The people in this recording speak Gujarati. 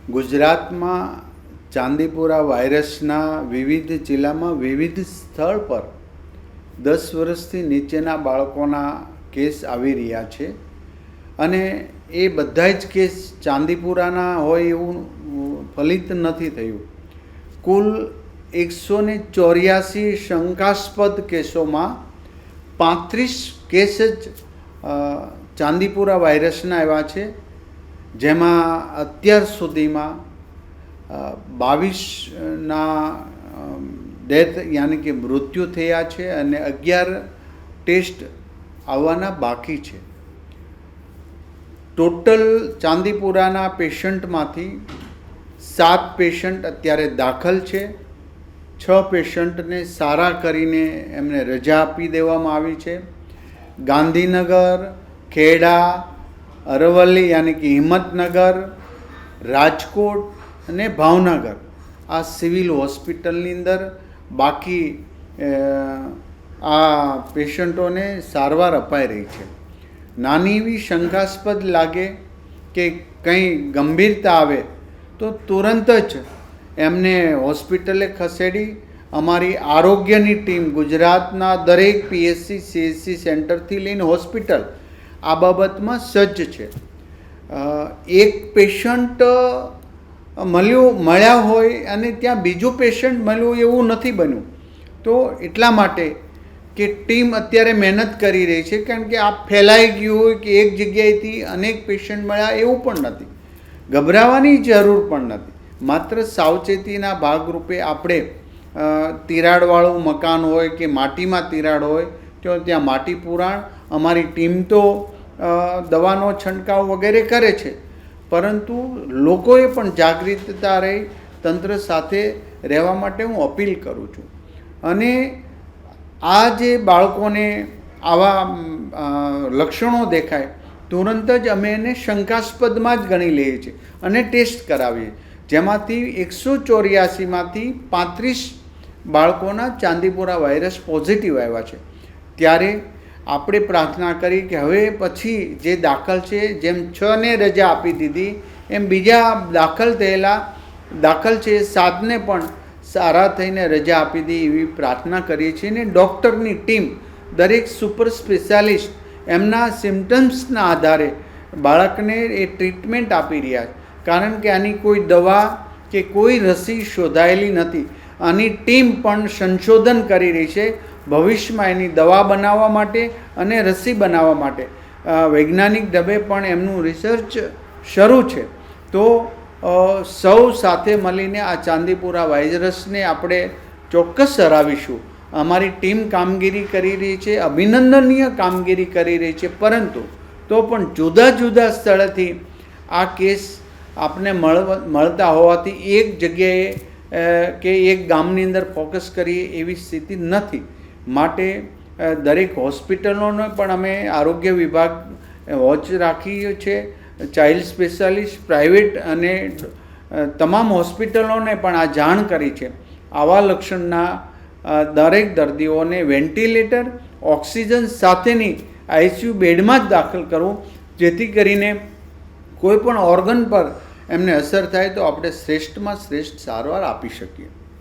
ગુજરાતમાં ચાંદીપુરા વાયરસના વિવિધ જિલ્લામાં વિવિધ સ્થળ પર 10 વર્ષથી નીચેના બાળકોના કેસ આવી રહ્યા છે અને એ બધા જ કેસ ચાંદીપુરાના હોય એવું ફલિત નથી થયું. કુલ 184 શંકાસ્પદ કેસોમાં 35 કેસ જ ચાંદીપુરા વાયરસના એવા છે, જેમાં અત્યાર સુધીમાં 22ના ડેથ યાની કે મૃત્યુ થયા છે અને 11 ટેસ્ટ આવવાના બાકી છે. ટોટલ ચાંદીપુરાના પેશન્ટમાંથી 7 પેશન્ટ અત્યારે દાખલ છે. 6 પેશન્ટને સારા કરીને એમને રજા આપી દેવામાં આવી છે. ગાંધીનગર, ખેડા, અરવલ્લી યાની કે હિંમતનગર, રાજકોટ અને ભાવનગર આ સિવિલ હોસ્પિટલની અંદર બાકી આ પેશન્ટોને સારવાર અપાઈ રહી છે. નાની એવી શંકાસ્પદ લાગે કે કંઈ ગંભીરતા આવે તો તુરંત જ એમને હોસ્પિટલે ખસેડી અમારી આરોગ્યની ટીમ ગુજરાતના દરેક પીએચસી સીએચસી સેન્ટરથી લઈને હોસ્પિટલ આ બાબતમાં સજ્જ છે. એક પેશન્ટ મળ્યા હોય અને ત્યાં બીજું પેશન્ટ મળ્યું એવું નથી બન્યું. તો એટલા માટે કે ટીમ અત્યારે મહેનત કરી રહી છે, કારણ કે આ ફેલાઈ ગયું હોય કે એક જગ્યાએથી અનેક પેશન્ટ મળ્યા એવું પણ નથી. ગભરાવાની જરૂર પણ નથી. માત્ર સાવચેતીના ભાગરૂપે આપણે તિરાડવાળું મકાન હોય કે માટીમાં તિરાડ હોય તો ત્યાં માટી પુરાણ અમારી ટીમ તો દવાનો છંટકાવ વગેરે કરે છે, પરંતુ લોકોએ પણ જાગૃતતા રહી તંત્ર સાથે રહેવા માટે હું અપીલ કરું છું. અને આ જે બાળકોને આવા લક્ષણો દેખાય તુરંત જ અમે એને શંકાસ્પદમાં જ ગણી લઈએ છીએ અને ટેસ્ટ કરાવીએ, જેમાંથી 184માંથી 35 બાળકોના ચાંદીપુરા વાયરસ પોઝિટિવ આવ્યા છે. ત્યારે આપણે પ્રાર્થના કરી કે હવે પછી જે દાખલ છે, જેમ 6ને રજા આપી દીધી એમ બીજા દાખલ છે 7ને પણ સારા થઈને રજા આપી દી એવી પ્રાર્થના કરીએ છીએ. ને ડૉક્ટરની ટીમ દરેક સુપર સ્પેશિયાલિસ્ટ એમના સિમ્ટમ્સના આધારે બાળકને એ ટ્રીટમેન્ટ આપી રહ્યા છે, કારણ કે આની કોઈ દવા કે કોઈ રસી શોધાયેલી નથી. આની ટીમ પણ સંશોધન કરી રહી છે ભવિષ્યમાં એની દવા બનાવવા માટે અને રસી બનાવવા માટે. વૈજ્ઞાનિક ઢબે પણ એમનું રિસર્ચ શરૂ છે. તો સૌ સાથે મળીને આ ચાંદીપુરા વાયરસને આપણે ચોક્કસ હરાવીશું. અમારી ટીમ કામગીરી કરી રહી છે, અભિનંદનીય કામગીરી કરી રહી છે, પરંતુ તો પણ જુદા જુદા સ્થળેથી આ કેસ આપને મળતા હોવાથી એક જગ્યાએ કે એક ગામની અંદર ફોકસ કરીએ એવી સ્થિતિ નથી. માટે દરેક હોસ્પિટલોને પણ અમે આરોગ્ય વિભાગ વોચ રાખીએ છે. ચાઇલ્ડ સ્પેશિયાલિસ્ટ પ્રાઇવેટ અને તમામ હોસ્પિટલોને પણ આ જાણ કરી છે. આવા લક્ષણના દરેક દર્દીઓને વેન્ટિલેટર, ઓક્સિજન સાથેની આઈસીયુ બેડમાં જ દાખલ કરવું, જેથી કરીને કોઈ પણ ઓર્ગન પર એમને અસર થાય તો આપણે શ્રેષ્ઠમાં શ્રેષ્ઠ સારવાર આપી શકીએ.